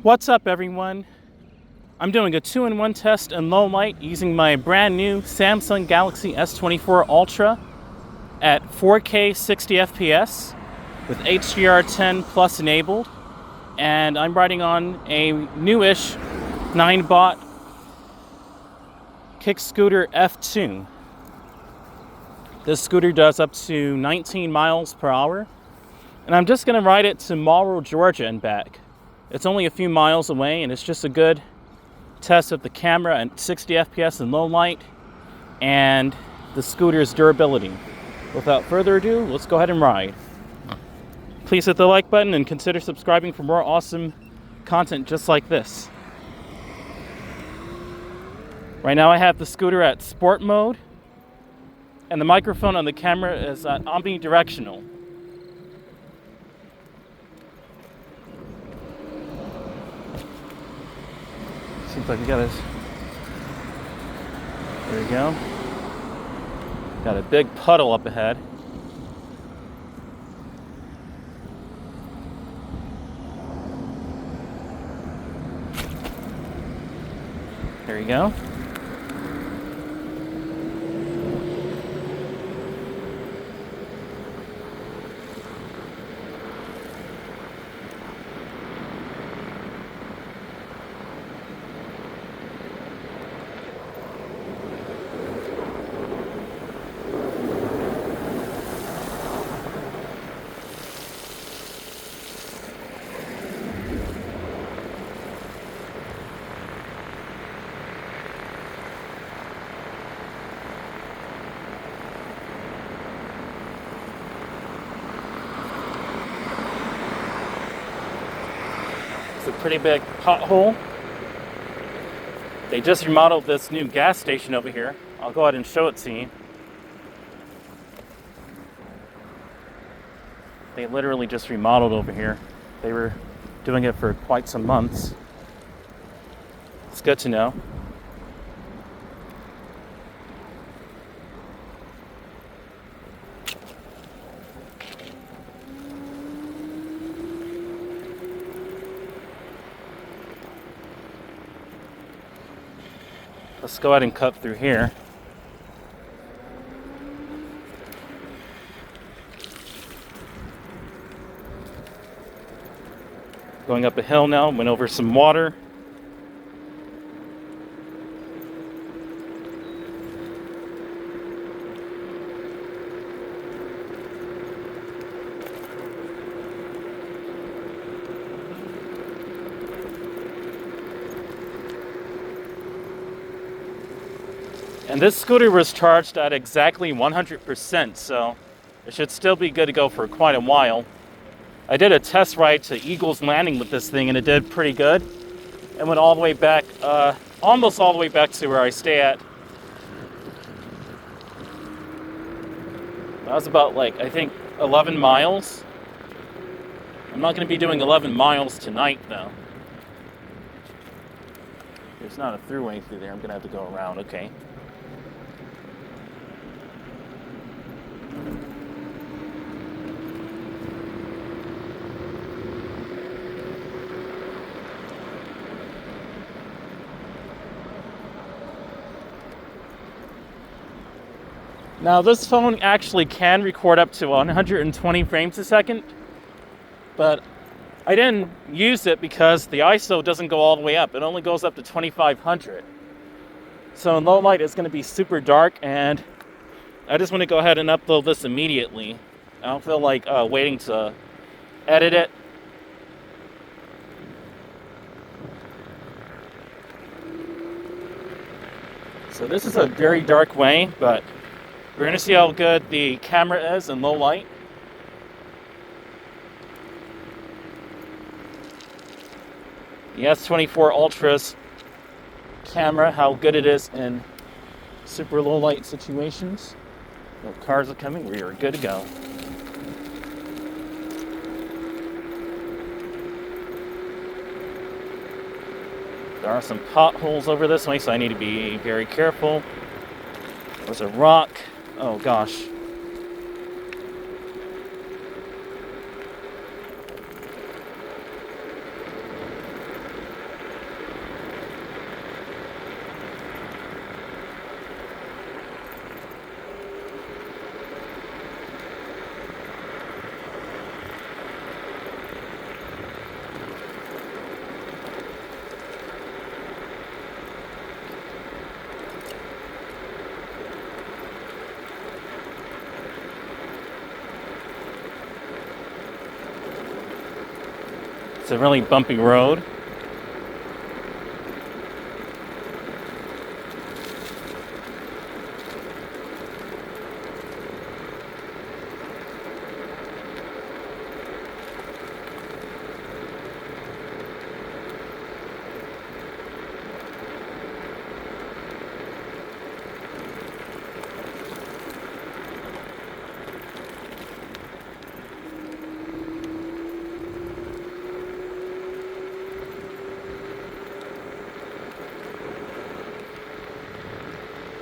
What's up, everyone? I'm doing a 2-in-1 test in low light using my brand new Samsung Galaxy S24 Ultra at 4K 60 FPS with HDR10 Plus enabled, and I'm riding on a newish Ninebot Kickscooter F2. This scooter does up to 19 miles per hour, and I'm just going to ride it to Morrow, Georgia and back. It's only a few miles away, and it's just a good test of the camera at 60 FPS in low light and the scooter's durability. Without further ado, let's go ahead and ride. Please hit the like button and consider subscribing for more awesome content just like this. Right now I have the scooter at sport mode, and the microphone on the camera is omnidirectional. Seems like we got this. There we go. Got a big puddle up ahead. There you go. It's a pretty big pothole. They just remodeled this new gas station over here. I'll go ahead and show it to you. They literally just remodeled over here. They were doing it for quite some months. It's good to know. Let's go ahead and cut through here. Going up a hill now, went over some water. And this scooter was charged at exactly 100%, so it should still be good to go for quite a while. I did a test ride to Eagles Landing with this thing, and it did pretty good. It went all the way back, almost all the way back to where I stay at. That was about, I think 11 miles. I'm not going to be doing 11 miles tonight, though. There's not a throughway through there. I'm going to have to go around. Okay. Now this phone actually can record up to 120 frames a second, but I didn't use it because the ISO doesn't go all the way up. It only goes up to 2500. So in low light it's going to be super dark, and I just want to go ahead and upload this immediately. I don't feel like waiting to edit it. So this is a very dark way, but we're going to see how good the camera is in low light. The S24 Ultra's camera, how good it is in super low light situations. No cars are coming, we are good to go. There are some potholes over this way, so I need to be very careful. There's a rock. Oh gosh. It's a really bumpy road.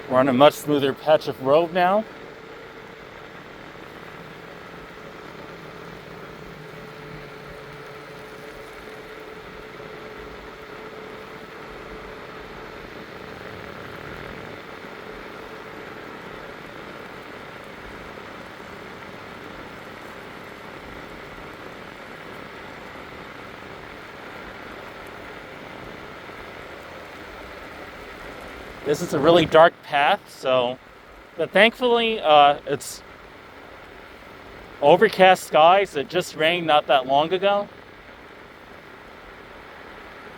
We're on a much smoother patch of road now. This is a really dark path, but thankfully it's overcast skies. It just rained not that long ago,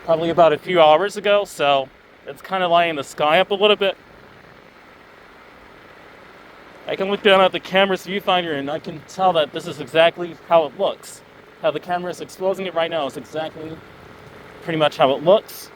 probably about a few hours ago, so it's kind of lighting the sky up a little bit. I can look down at the camera's viewfinder and I can tell that this is exactly how it looks. How the camera is exposing it right now is exactly pretty much how it looks.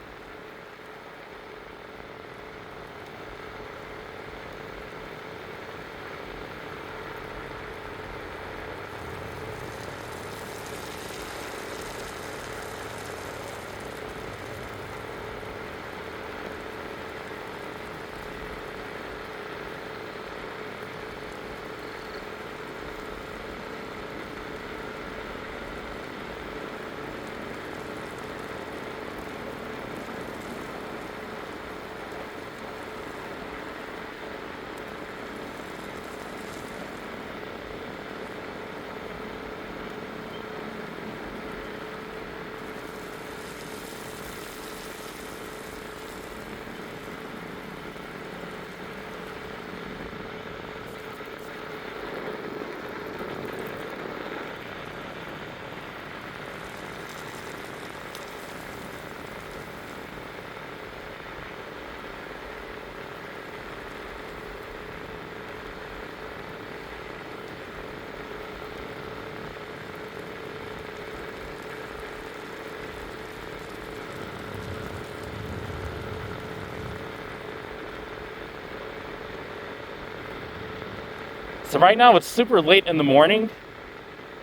So right now it's super late in the morning,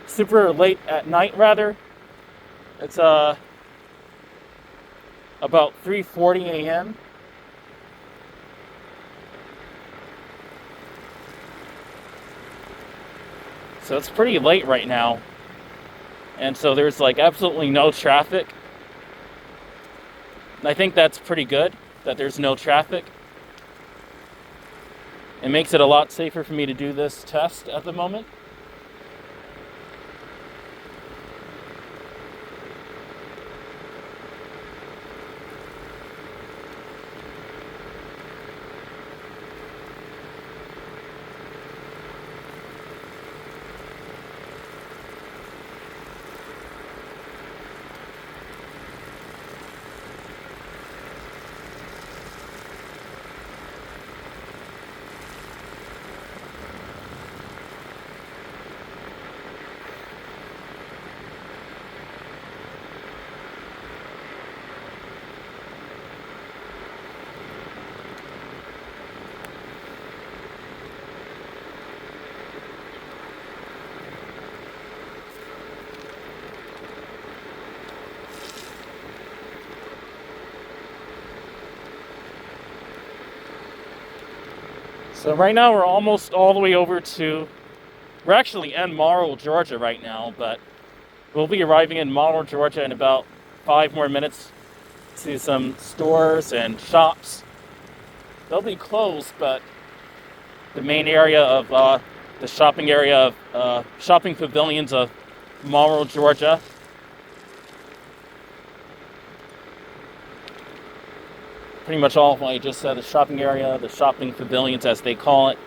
super late at night rather. It's about 3:40 a.m. So it's pretty late right now. And so there's like absolutely no traffic. And I think that's pretty good that there's no traffic. It makes it a lot safer for me to do this test at the moment. So right now we're almost all the way over to, we're actually in Morrow, Georgia right now, but we'll be arriving in Morrow, Georgia in about 5 more minutes to some stores and shops. They'll be closed, but the main area of the shopping area of shopping pavilions of Morrow, Georgia. Pretty much all of what I just said, the shopping area, the shopping pavilions as they call it.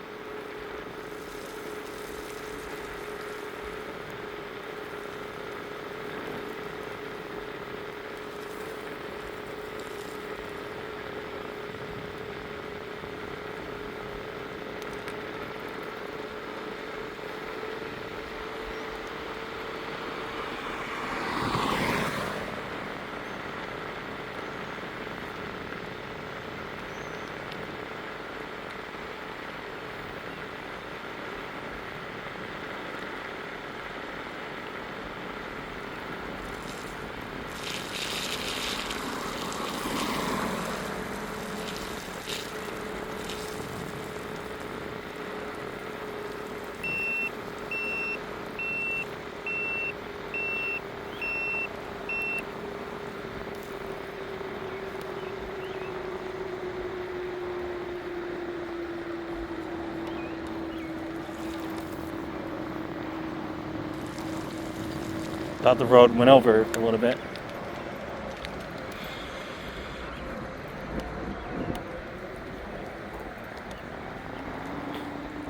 Thought the road went over a little bit.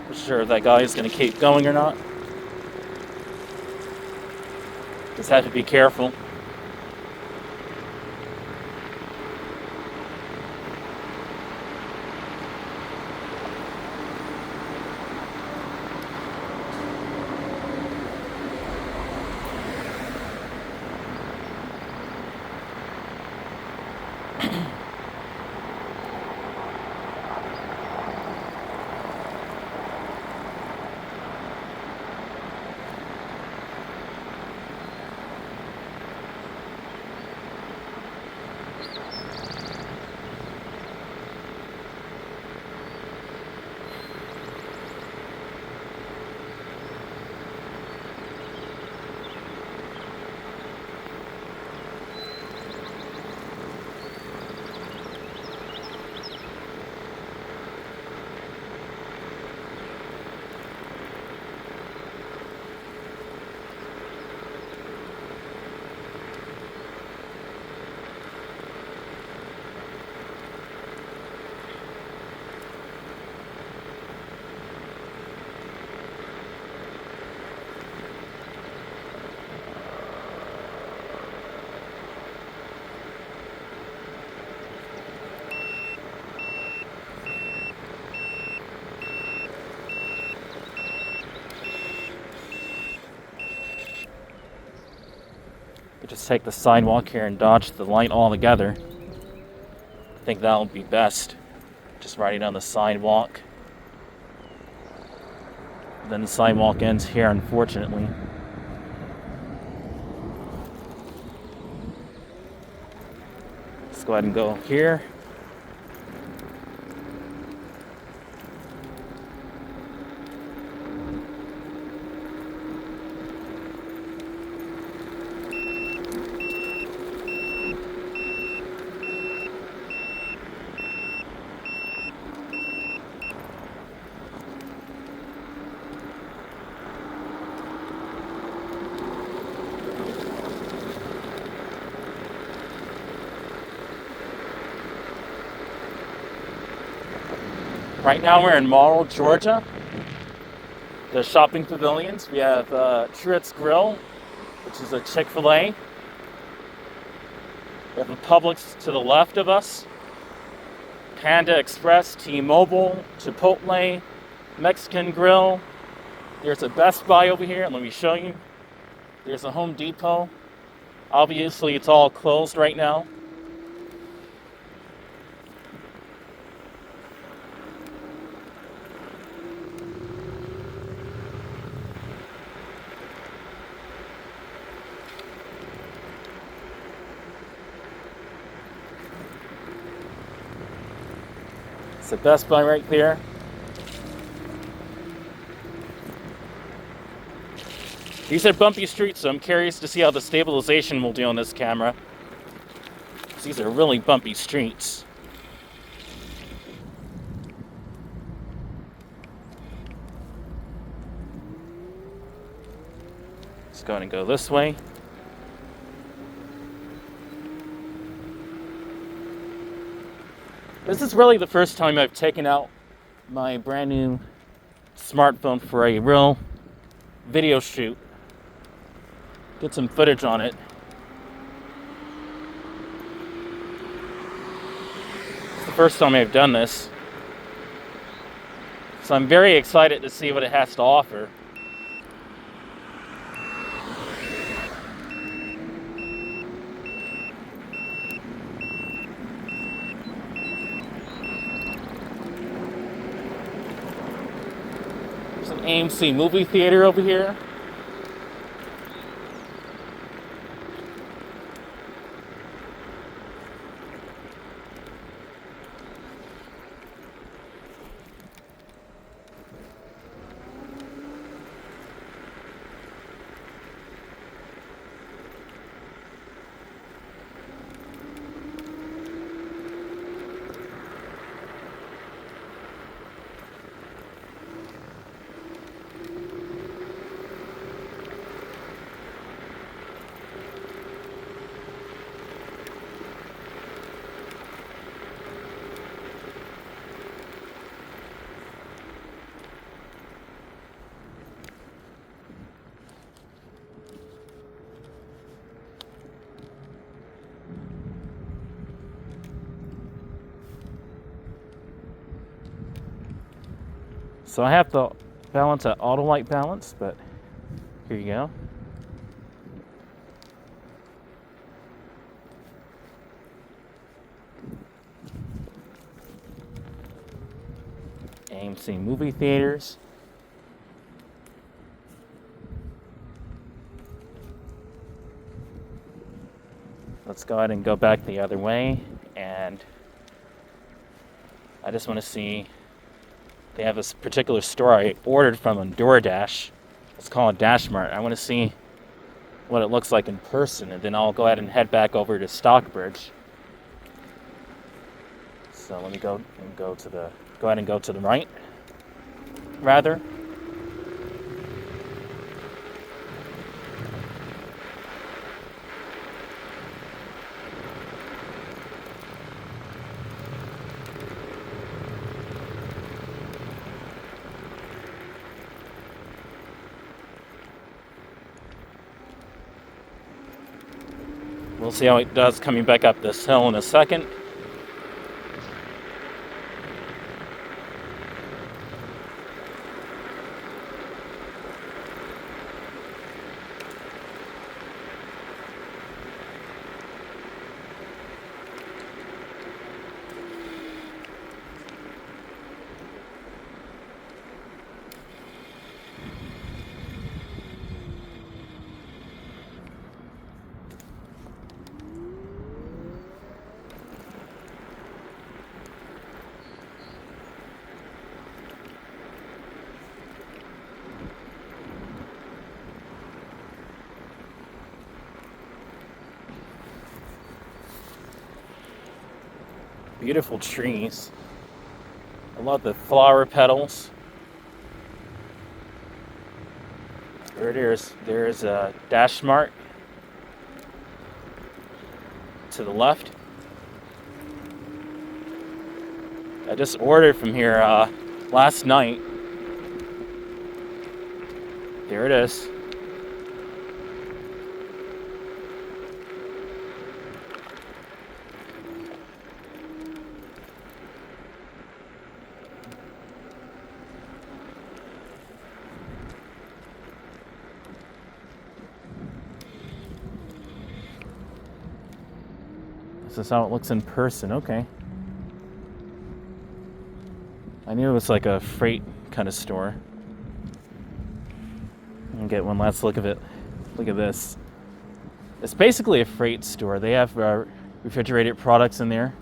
Not sure if that guy is going to keep going or not. Just have to be careful. Just take the sidewalk here and dodge the light altogether. I think that'll be best. Just riding on the sidewalk. Then the sidewalk ends here, unfortunately. Let's go ahead and go here. Right now we're in Morrow, Georgia. The shopping pavilions. We have Truett's Grill, which is a Chick-fil-A. We have a Publix to the left of us. Panda Express, T-Mobile, Chipotle, Mexican Grill. There's a Best Buy over here. Let me show you. There's a Home Depot. Obviously, it's all closed right now. It's the Best Buy right there. These are bumpy streets, so I'm curious to see how the stabilization will do on this camera. These are really bumpy streets. Let's go ahead and go this way. This is really the first time I've taken out my brand new smartphone for a real video shoot. Get some footage on it. It's the first time I've done this. So I'm very excited to see what it has to offer. There's an AMC movie theater over here. So I have the balance at auto light balance, but here you go. AMC movie theaters. Let's go ahead and go back the other way, and I just want to see, they have this particular store I ordered from on DoorDash. It's called Dash Mart. I want to see what it looks like in person, and then I'll go ahead and head back over to Stockbridge. So let me go ahead and go to the right, rather. We'll see how it does coming back up this hill in a second. Beautiful trees. I love the flower petals. There's a Dash Mart to the left. I just ordered from here last night. There it is. This is how it looks in person. Okay. I knew it was like a freight kind of store. I'll get one last look of it. Look at this. It's basically a freight store. They have refrigerated products in there.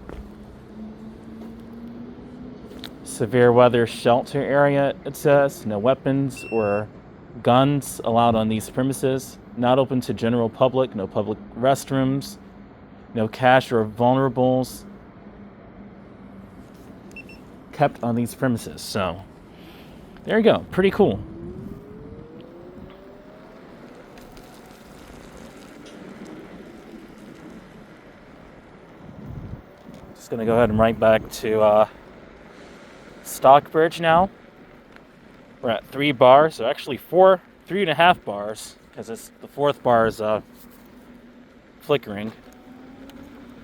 Severe weather shelter area, it says. No weapons or guns allowed on these premises. Not open to general public. No public restrooms. No cash or vulnerables kept on these premises. So, there you go. Pretty cool. Just gonna go ahead and right back to Stockbridge now. We're at 3 bars, so actually 3.5 bars, because the 4th bar is flickering.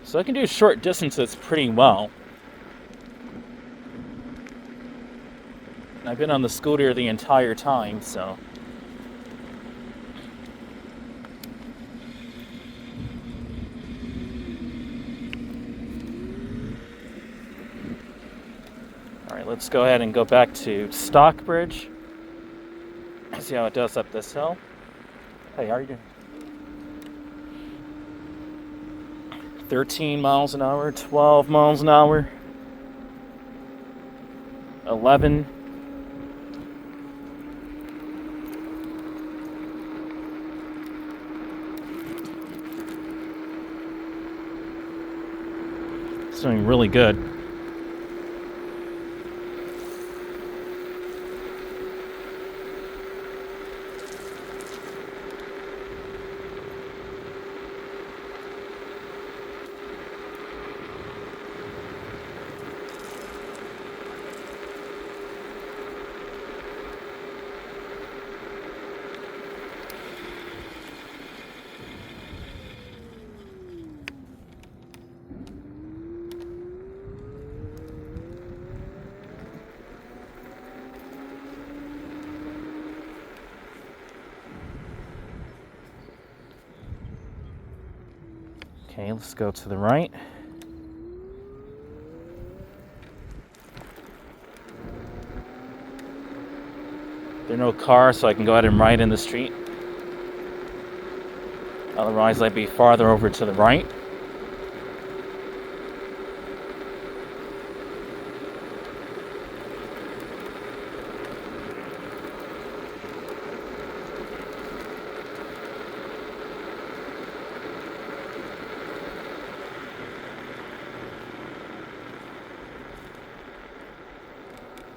So I can do short distances pretty well. I've been on the scooter the entire time, so. Alright, let's go ahead and go back to Stockbridge. See how it does up this hill. Hey, how are you doing? 13 miles an hour, 12 miles an hour, 11. It's doing really good. Okay, let's go to the right. There are no cars, so I can go ahead and ride in the street. Otherwise, I'd be farther over to the right.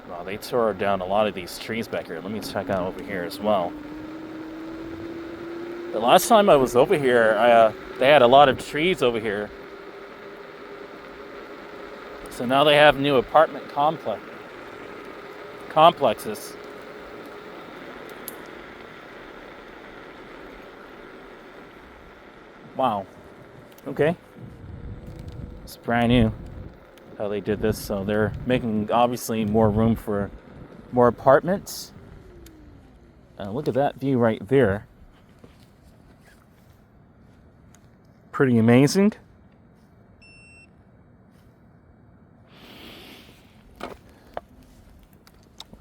Wow, they tore down a lot of these trees back here. Let me check out over here as well. The last time I was over here, they had a lot of trees over here. So now they have new apartment complexes. Wow. Okay. It's brand new how they did this. So they're making obviously more room for more apartments. Look at that view right there. Pretty amazing.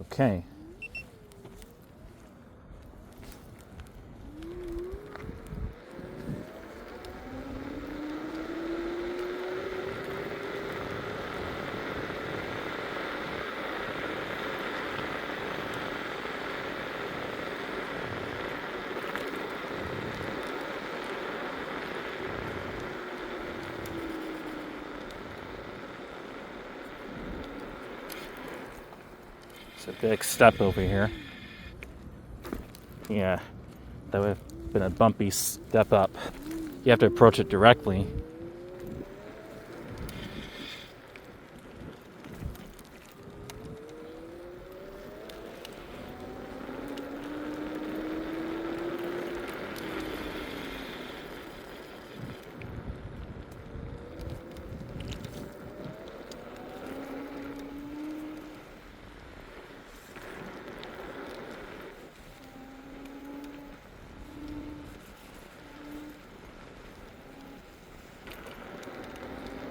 Okay. It's a big step over here. Yeah, that would have been a bumpy step up. You have to approach it directly.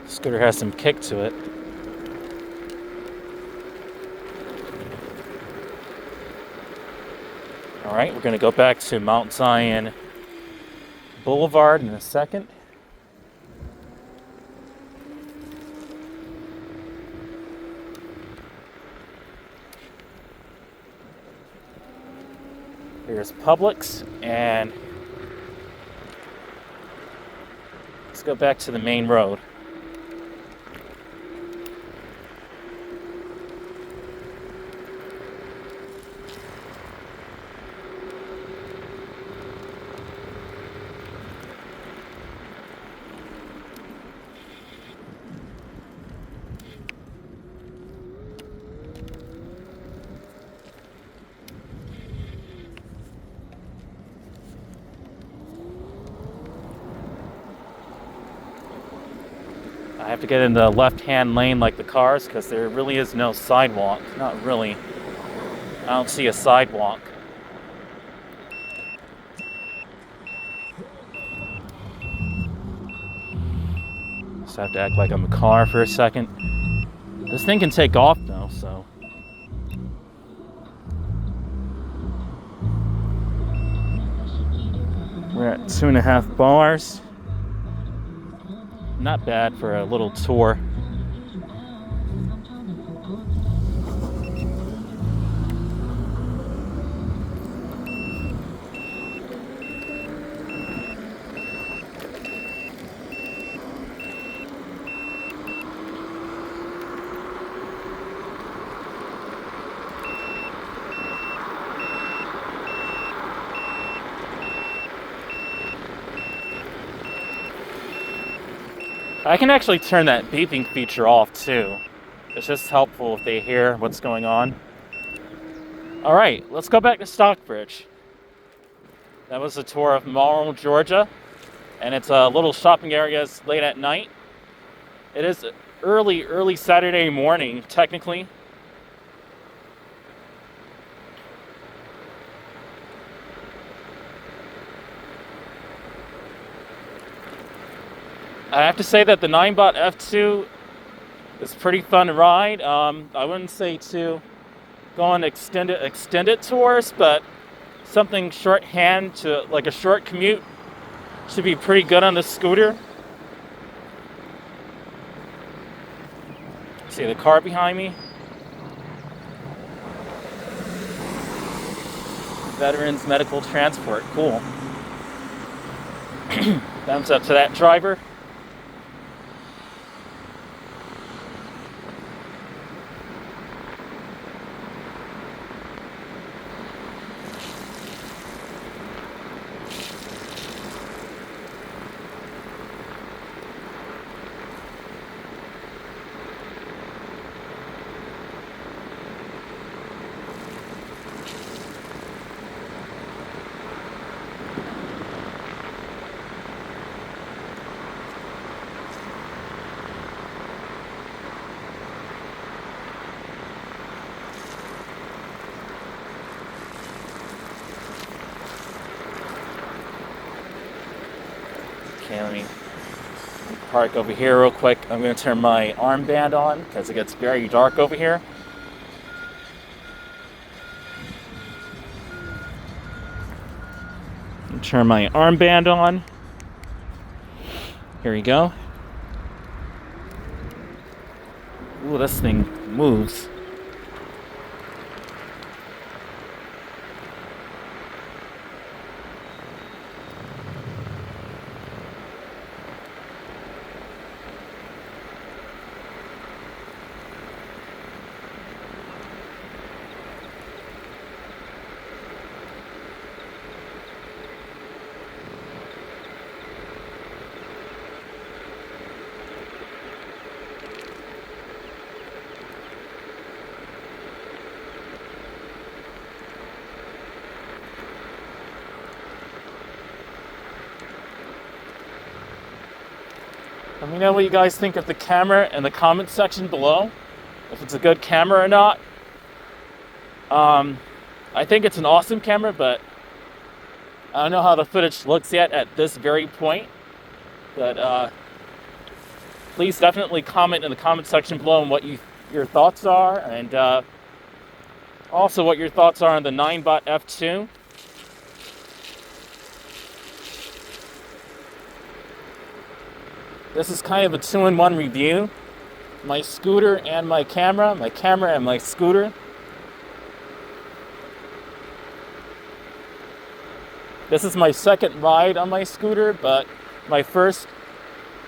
Scooter has some kick to it. All right, we're going to go back to Mount Zion Boulevard in a second. Here's Publix, and let's go back to the main road. I have to get in the left-hand lane like the cars because there really is no sidewalk. Not really. I don't see a sidewalk. Just have to act like I'm a car for a second. This thing can take off though, so. We're at 2.5 bars. Not bad for a little tour. I can actually turn that beeping feature off too. It's just helpful if they hear what's going on. All right, let's go back to Stockbridge. That was a tour of Morrow, Georgia, and it's a little shopping areas late at night. It is early Saturday morning, technically. I have to say that the Ninebot F2 is pretty fun to ride. I wouldn't say to go on extended tours, but something shorthand to like a short commute should be pretty good on the scooter. See the car behind me? Veterans Medical Transport, cool. Thumbs up to that driver. Okay, let me park over here real quick. I'm going to turn my armband on because it gets very dark over here. Turn my armband on. Here we go. Ooh, this thing moves. Let me know what you guys think of the camera in the comment section below. If it's a good camera or not. I think it's an awesome camera, but I don't know how the footage looks yet at this very point. But please definitely comment in the comment section below on what your thoughts are, and also what your thoughts are on the Ninebot F2. This is kind of a two-in-one review. My scooter and my camera and my scooter. This is my second ride on my scooter, but my first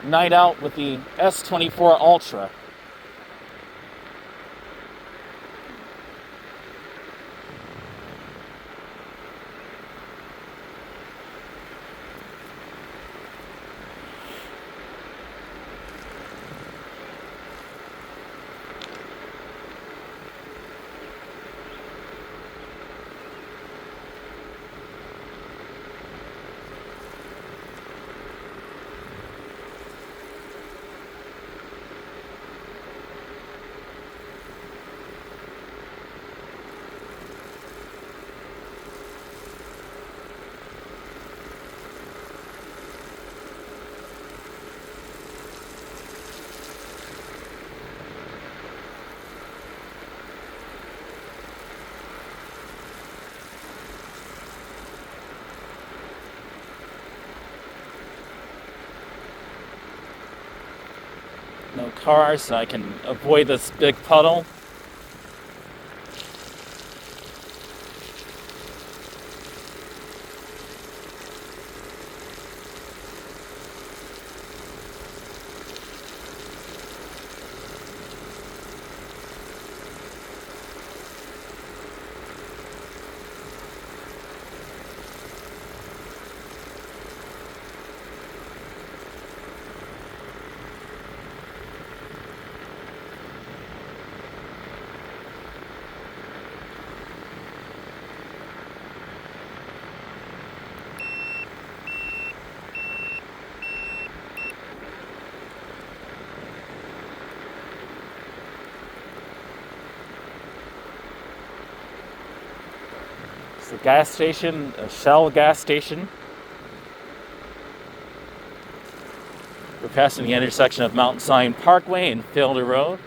night out with the S24 Ultra. No cars, so I can avoid this big puddle. It's a gas station, a Shell gas station. Passing the intersection of Mount Zion Parkway and Fielder Road,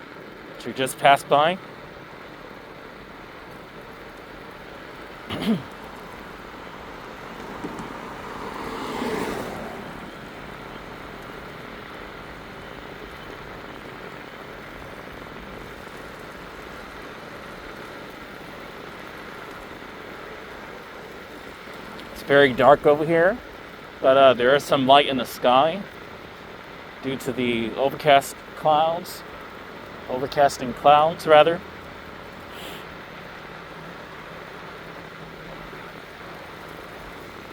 which we just passed by. It's very dark over here, but there is some light in the sky due to the overcasting clouds, rather.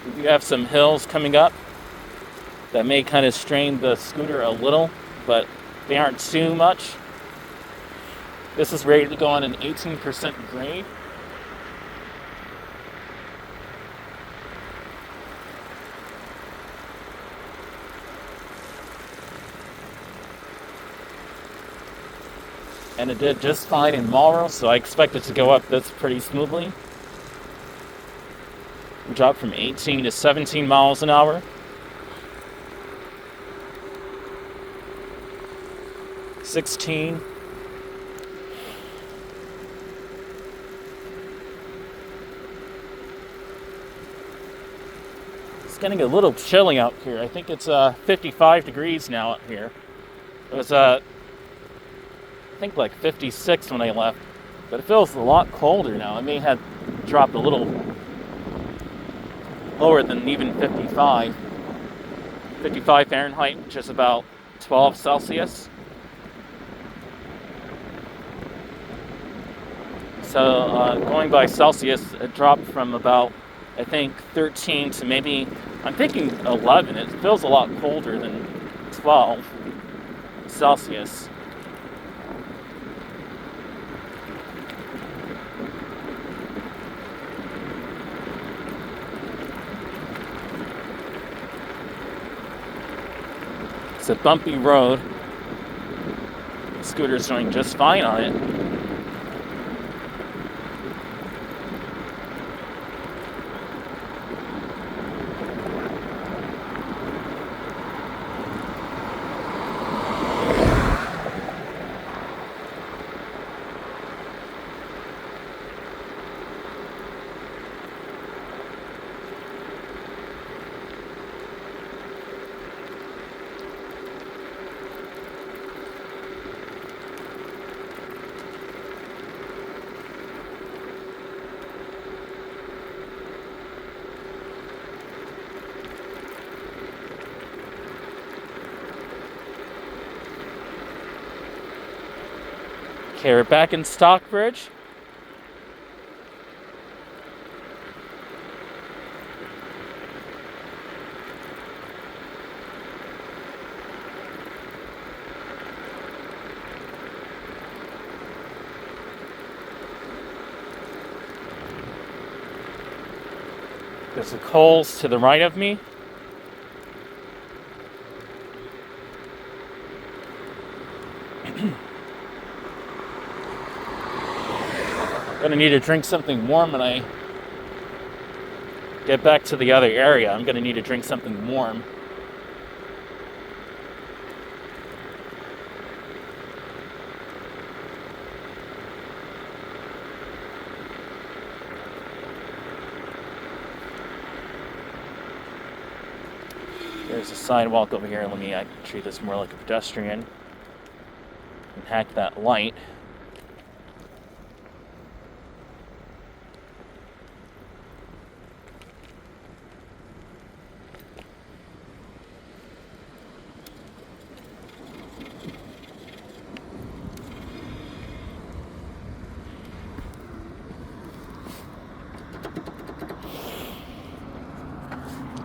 We do have some hills coming up that may kind of strain the scooter a little, but they aren't too much. This is rated to go on an 18% grade. And it did just fine in Morrow, so I expect it to go up this pretty smoothly. We dropped from 18 to 17 miles an hour. $16. It's getting a little chilly out here. I think it's 55 degrees now out here. It was I think like 56 when I left, but it feels a lot colder now. It may have dropped a little lower than even 55. 55 Fahrenheit, which is about 12 Celsius. So going by Celsius, it dropped from about, I think, 13 to maybe, I'm thinking 11. It feels a lot colder than 12 Celsius. It's a bumpy road. The scooter's doing just fine on it. Okay, we're back in Stockbridge. There's the Kohl's to the right of me. Gonna need to drink something warm when I get back to the other area. I'm gonna need to drink something warm. There's a sidewalk over here. Let me treat this more like a pedestrian and hack that light.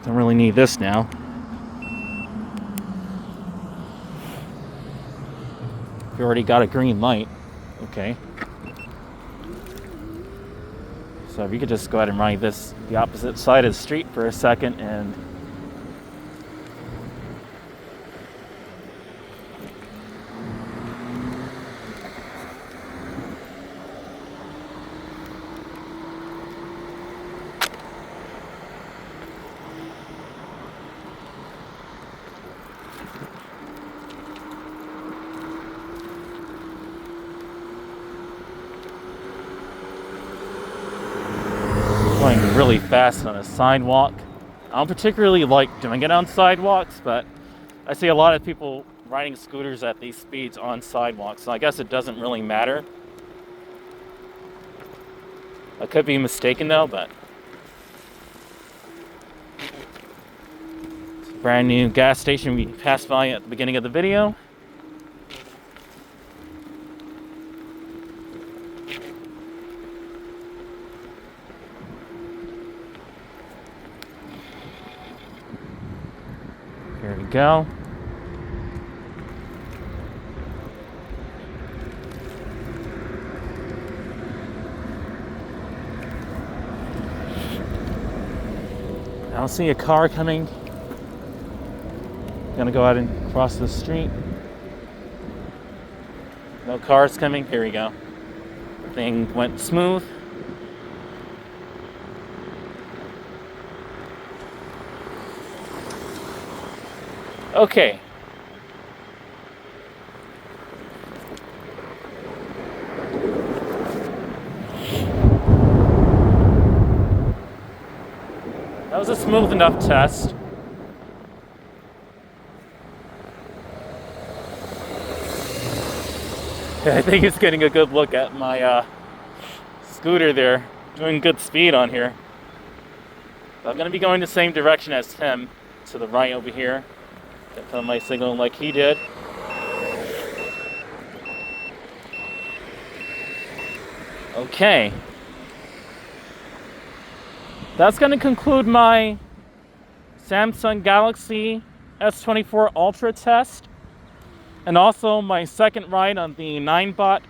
Don't really need this now. We already got a green light. Okay. So if you could just go ahead and ride this the opposite side of the street for a second and really fast on a sidewalk. I don't particularly like doing it on sidewalks, but I see a lot of people riding scooters at these speeds on sidewalks, so I guess it doesn't really matter. I could be mistaken though, but it's a brand new gas station we passed by at the beginning of the video. Here we go. I don't see a car coming. Gonna go out and cross the street. No cars coming. Here we go. Thing went smooth. Okay. That was a smooth enough test. I think he's getting a good look at my scooter there. Doing good speed on here. I'm going to be going the same direction as him, to the right over here. Put my signal like he did. Okay. That's going to conclude my Samsung Galaxy S24 Ultra test, and also my second ride on the Ninebot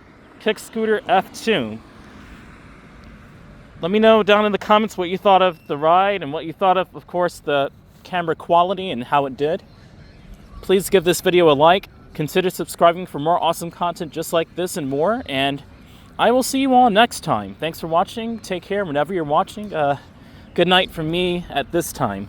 Kickscooter F2. Let me know down in the comments what you thought of the ride and what you thought of course, the camera quality and how it did. Please give this video a like, consider subscribing for more awesome content just like this and more, and I will see you all next time. Thanks for watching, take care whenever you're watching. Good night from me at this time.